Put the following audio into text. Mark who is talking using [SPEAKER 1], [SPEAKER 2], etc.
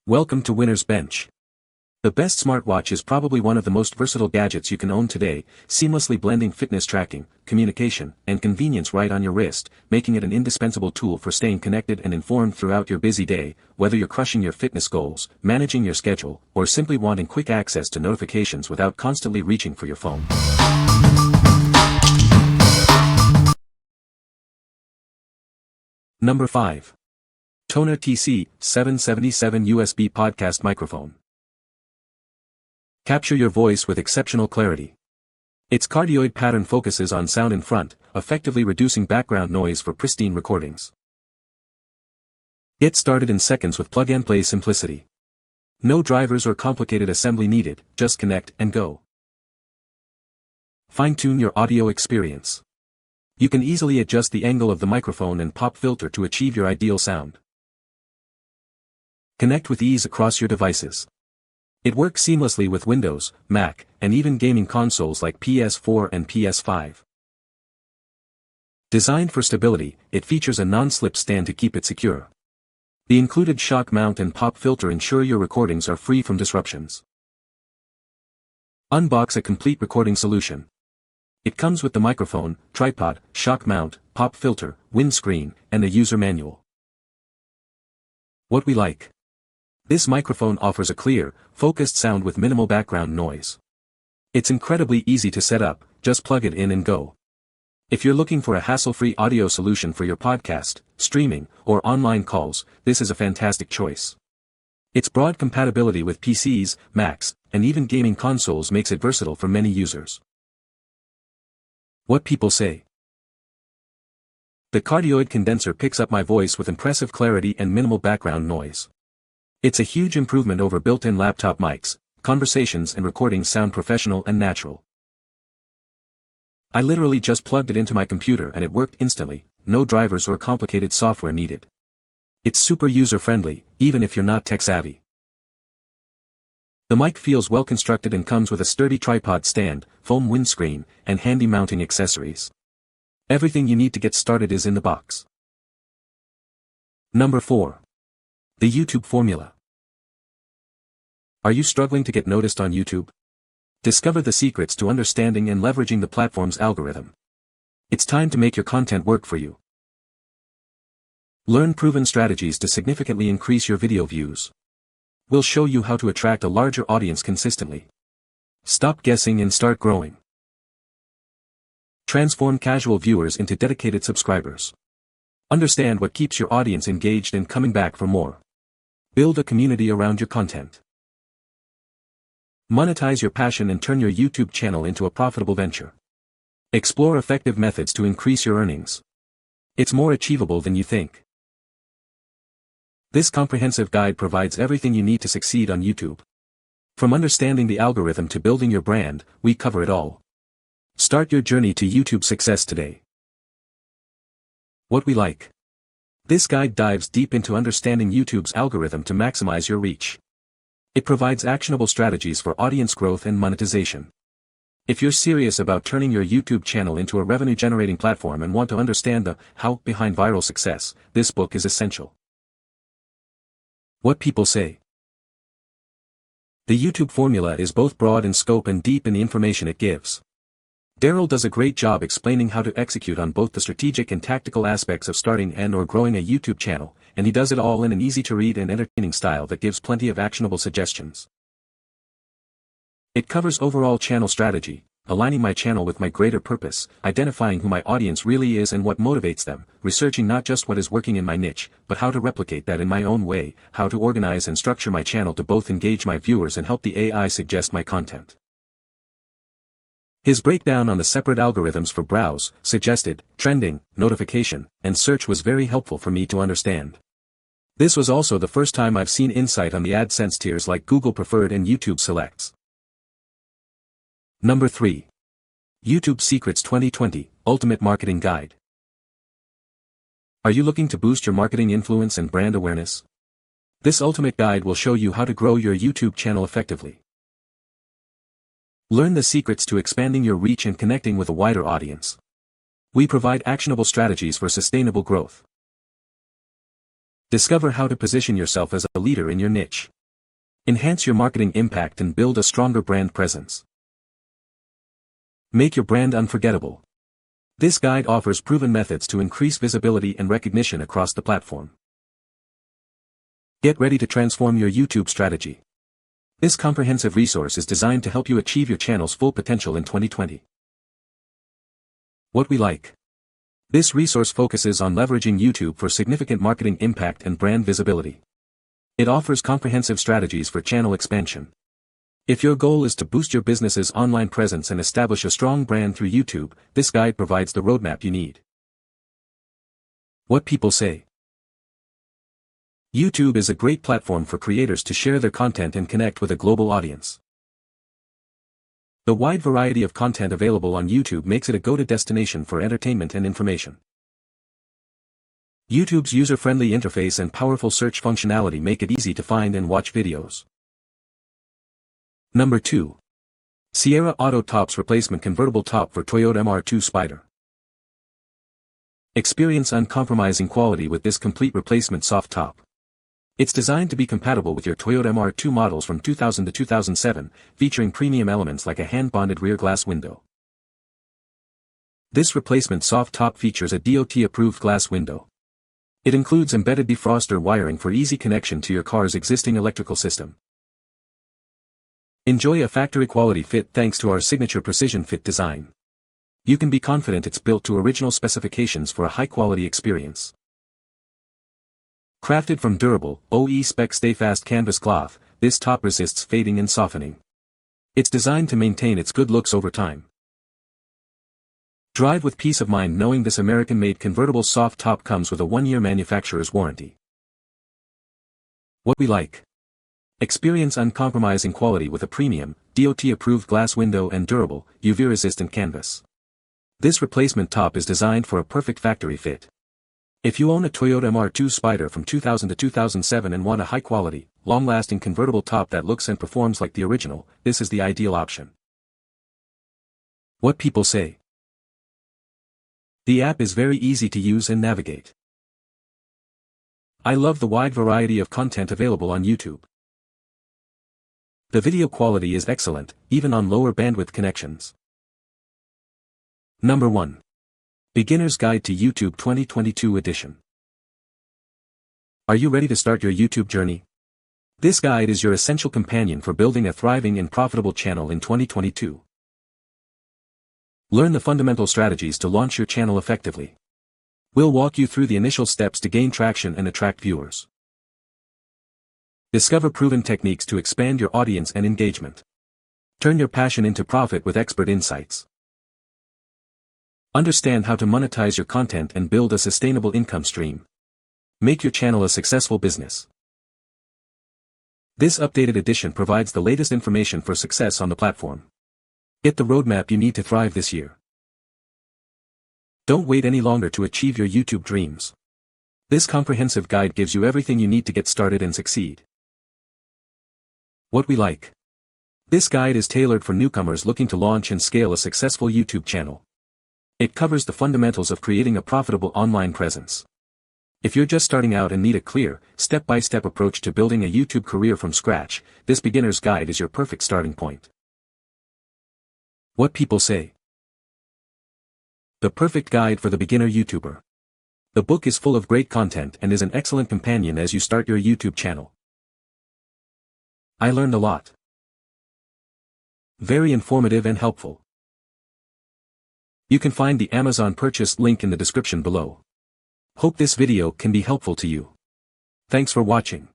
[SPEAKER 1] Welcome to Winner's Bench. The best smartwatch is probably one of the most versatile gadgets you can own today, seamlessly blending fitness tracking, communication, and convenience right on your wrist, making it an indispensable tool for staying connected and informed throughout your busy day, whether you're crushing your fitness goals, managing your schedule, or simply wanting quick access to notifications without constantly reaching for your phone. Number 5. TONOR TC777 USB Podcast Microphone. Capture your voice with exceptional clarity. Its cardioid pattern focuses on sound in front, effectively reducing background noise for pristine recordings. Get started in seconds with plug-and-play simplicity. No drivers or complicated assembly needed, just connect and go. Fine-tune your audio experience. You can easily adjust the angle of the microphone and pop filter to achieve your ideal sound. Connect with ease across your devices. It works seamlessly with Windows, Mac, and even gaming consoles like PS4 and PS5. Designed for stability, it features a non-slip stand to keep it secure. The included shock mount and pop filter ensure your recordings are free from disruptions. Unbox a complete recording solution. It comes with the microphone, tripod, shock mount, pop filter, windscreen, and a user manual. What we like. This microphone offers a clear, focused sound with minimal background noise. It's incredibly easy to set up, just plug it in and go. If you're looking for a hassle-free audio solution for your podcast, streaming, or online calls, this is a fantastic choice. Its broad compatibility with PCs, Macs, and even gaming consoles makes it versatile for many users. What people say. The cardioid condenser picks up my voice with impressive clarity and minimal background noise. It's a huge improvement over built-in laptop mics. Conversations and recordings sound professional and natural. I literally just plugged it into my computer and it worked instantly, no drivers or complicated software needed. It's super user-friendly, even if you're not tech-savvy. The mic feels well constructed and comes with a sturdy tripod stand, foam windscreen, and handy mounting accessories. Everything you need to get started is in the box. Number 4. The YouTube Formula. Are you struggling to get noticed on YouTube? Discover the secrets to understanding and leveraging the platform's algorithm. It's time to make your content work for you. Learn proven strategies to significantly increase your video views. We'll show you how to attract a larger audience consistently. Stop guessing and start growing. Transform casual viewers into dedicated subscribers. Understand what keeps your audience engaged and coming back for more. Build a community around your content. Monetize your passion and turn your YouTube channel into a profitable venture. Explore effective methods to increase your earnings. It's more achievable than you think. This comprehensive guide provides everything you need to succeed on YouTube. From understanding the algorithm to building your brand, we cover it all. Start your journey to YouTube success today. What we like. This guide dives deep into understanding YouTube's algorithm to maximize your reach. It provides actionable strategies for audience growth and monetization. If you're serious about turning your YouTube channel into a revenue-generating platform and want to understand the how behind viral success, this book is essential. What people say. The YouTube Formula is both broad in scope and deep in the information it gives. Daryl does a great job explaining how to execute on both the strategic and tactical aspects of starting and/or growing a YouTube channel, and he does it all in an easy-to-read and entertaining style that gives plenty of actionable suggestions. It covers overall channel strategy, aligning my channel with my greater purpose, identifying who my audience really is and what motivates them, researching not just what is working in my niche, but how to replicate that in my own way, how to organize and structure my channel to both engage my viewers and help the AI suggest my content. His breakdown on the separate algorithms for browse, suggested, trending, notification, and search was very helpful for me to understand. This was also the first time I've seen insight on the AdSense tiers like Google Preferred and YouTube Selects. Number 3. YouTube Secrets 2020, Ultimate Marketing Guide. Are you looking to boost your marketing influence and brand awareness? This ultimate guide will show you how to grow your YouTube channel effectively. Learn the secrets to expanding your reach and connecting with a wider audience. We provide actionable strategies for sustainable growth. Discover how to position yourself as a leader in your niche. Enhance your marketing impact and build a stronger brand presence. Make your brand unforgettable. This guide offers proven methods to increase visibility and recognition across the platform. Get ready to transform your YouTube strategy. This comprehensive resource is designed to help you achieve your channel's full potential in 2020. What we like. This resource focuses on leveraging YouTube for significant marketing impact and brand visibility. It offers comprehensive strategies for channel expansion. If your goal is to boost your business's online presence and establish a strong brand through YouTube, this guide provides the roadmap you need. What people say. YouTube is a great platform for creators to share their content and connect with a global audience. The wide variety of content available on YouTube makes it a go-to destination for entertainment and information. YouTube's user-friendly interface and powerful search functionality make it easy to find and watch videos. Number 2. Sierra Auto Tops Replacement Convertible Top for Toyota MR2 Spyder. Experience uncompromising quality with this complete replacement soft top. It's designed to be compatible with your Toyota MR2 models from 2000 to 2007, featuring premium elements like a hand-bonded rear glass window. This replacement soft top features a DOT-approved glass window. It includes embedded defroster wiring for easy connection to your car's existing electrical system. Enjoy a factory-quality fit thanks to our signature precision fit design. You can be confident it's built to original specifications for a high-quality experience. Crafted from durable, OE-spec stay-fast canvas cloth, this top resists fading and softening. It's designed to maintain its good looks over time. Drive with peace of mind knowing this American-made convertible soft top comes with a 1-year manufacturer's warranty. What we like. Experience uncompromising quality with a premium, DOT-approved glass window and durable, UV-resistant canvas. This replacement top is designed for a perfect factory fit. If you own a Toyota MR2 Spyder from 2000 to 2007 and want a high-quality, long-lasting convertible top that looks and performs like the original, this is the ideal option. What people say. The app is very easy to use and navigate. I love the wide variety of content available on YouTube. The video quality is excellent, even on lower bandwidth connections. Number 1. Beginner's Guide to YouTube 2022 edition. Are you ready to start your YouTube journey? This guide is your essential companion for building a thriving and profitable channel in 2022. Learn the fundamental strategies to launch your channel effectively. We'll walk you through the initial steps to gain traction and attract viewers. Discover proven techniques to expand your audience and engagement. Turn your passion into profit with expert insights. Understand how to monetize your content and build a sustainable income stream. Make your channel a successful business. This updated edition provides the latest information for success on the platform. Get the roadmap you need to thrive this year. Don't wait any longer to achieve your YouTube dreams. This comprehensive guide gives you everything you need to get started and succeed. What we like. This guide is tailored for newcomers looking to launch and scale a successful YouTube channel. It covers the fundamentals of creating a profitable online presence. If you're just starting out and need a clear, step-by-step approach to building a YouTube career from scratch, this beginner's guide is your perfect starting point. What people say. The perfect guide for the beginner YouTuber. The book is full of great content and is an excellent companion as you start your YouTube channel. I learned a lot. Very informative and helpful. You can find the Amazon purchase link in the description below. Hope this video can be helpful to you. Thanks for watching.